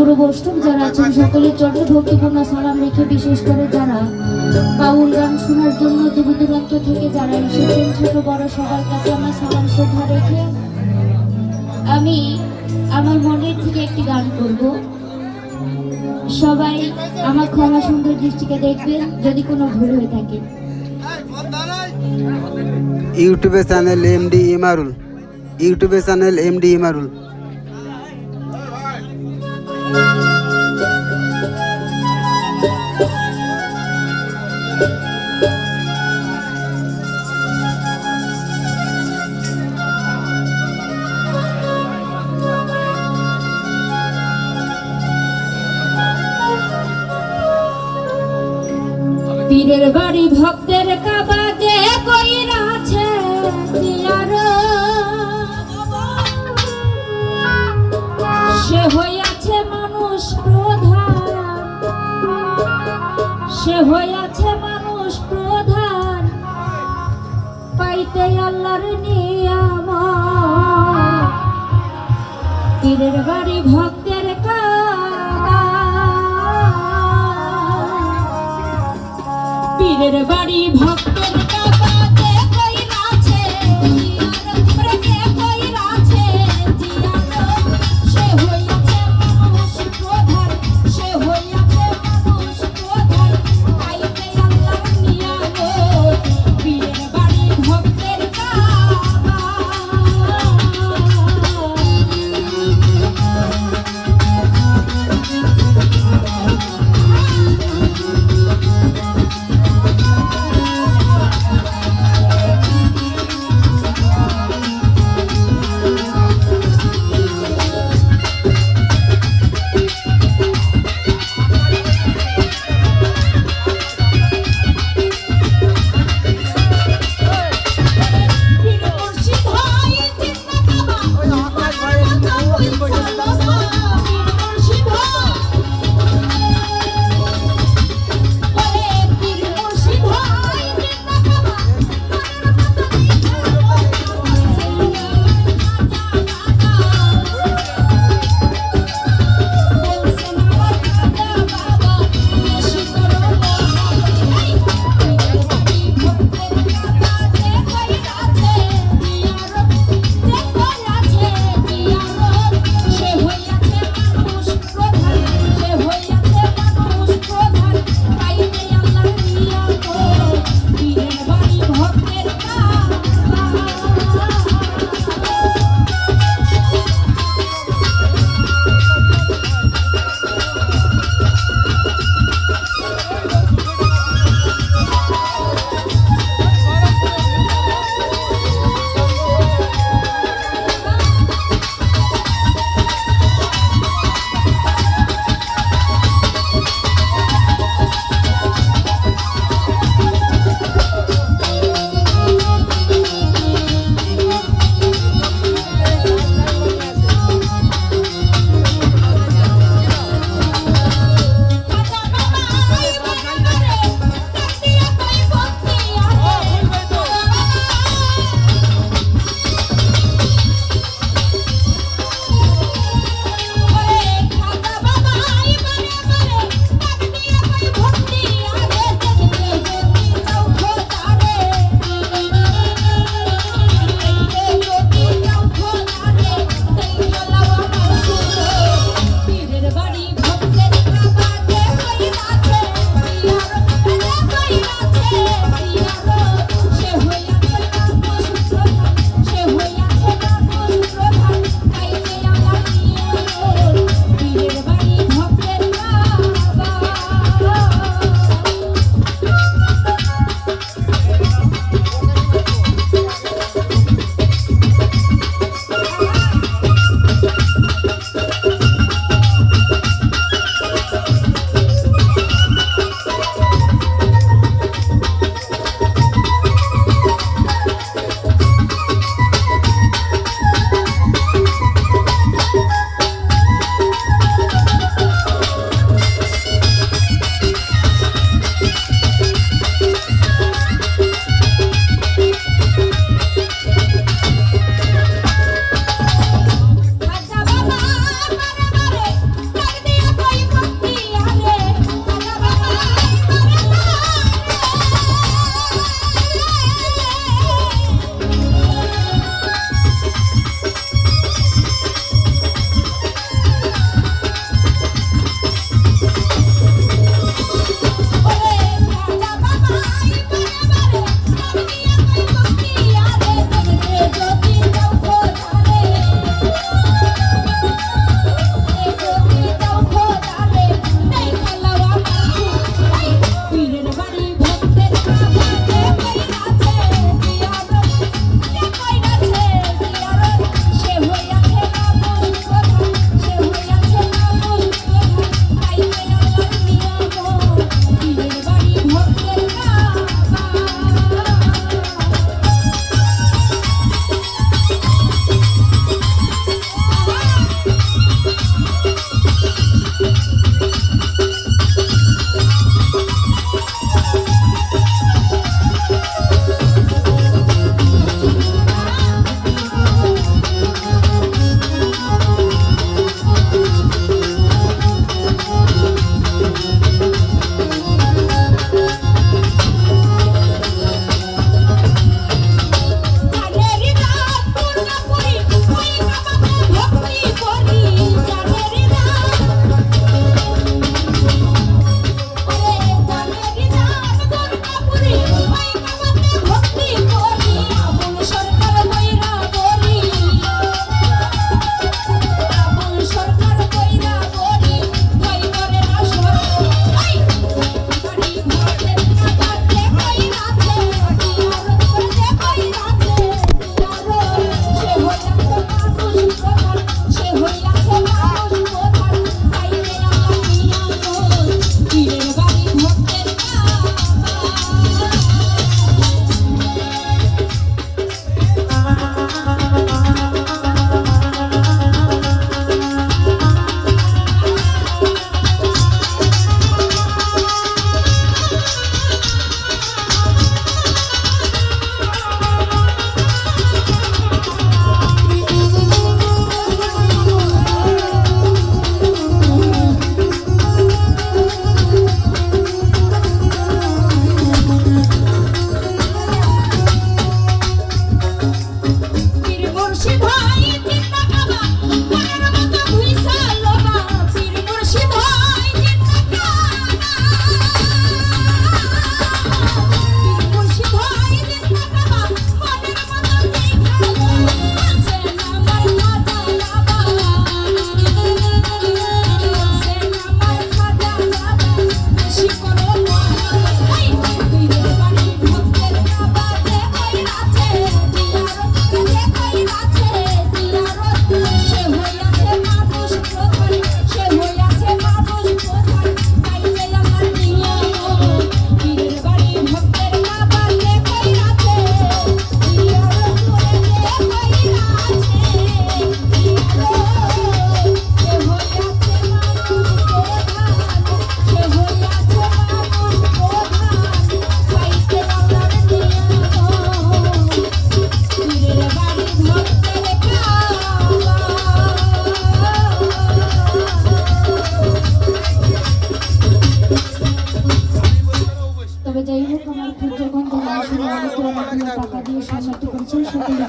গুরু বৈষ্ণব যারা আছেন সকলের চরণে ভক্তিপূর্ণ সালাম রেখে, বিশেষ করে যারা বাউল গান শোনার জন্য দূর দূরান্ত থেকে যারা এসেছেন, ছোট বড় সবার কাছে আমার সালাম শ্রদ্ধা রেখে আমি আমার মনের থেকে একটি গান করব। সবাই আমার ক্ষমা সুন্দর দৃষ্টিকে দেখবেন যদি কোনো ভুল হয়ে থাকে। ইউটিউবে চ্যানেল এমডি ইমারুল, ইউটিউবে চ্যানেল এমডি ইমারুল। পীরের বাড়ি ভক্তের কাবা যে কইরা আছে সে হইয়াছে মানুষ প্রধান, সে হইয়াছে মানুষ প্রধান, পাইতে আল্লাহর নিয়ামত। পীরের বাড়ি ভক্তের কাবা, পীরের বাড়ি ভক্তের কাবা যে কইরা আছে জিয়ারত রে কইরা আছে জিয়ারত, সে হইয়াছে মানুষ প্রধান, সে হইয়াছে মানুষ প্রধান, পাইতে আল্লাহর নিয়ামত। পীরের বাড়ি ভক্তের কাবা।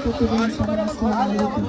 প্রতিদিন সালাম। আসসালামু আলাইকুম।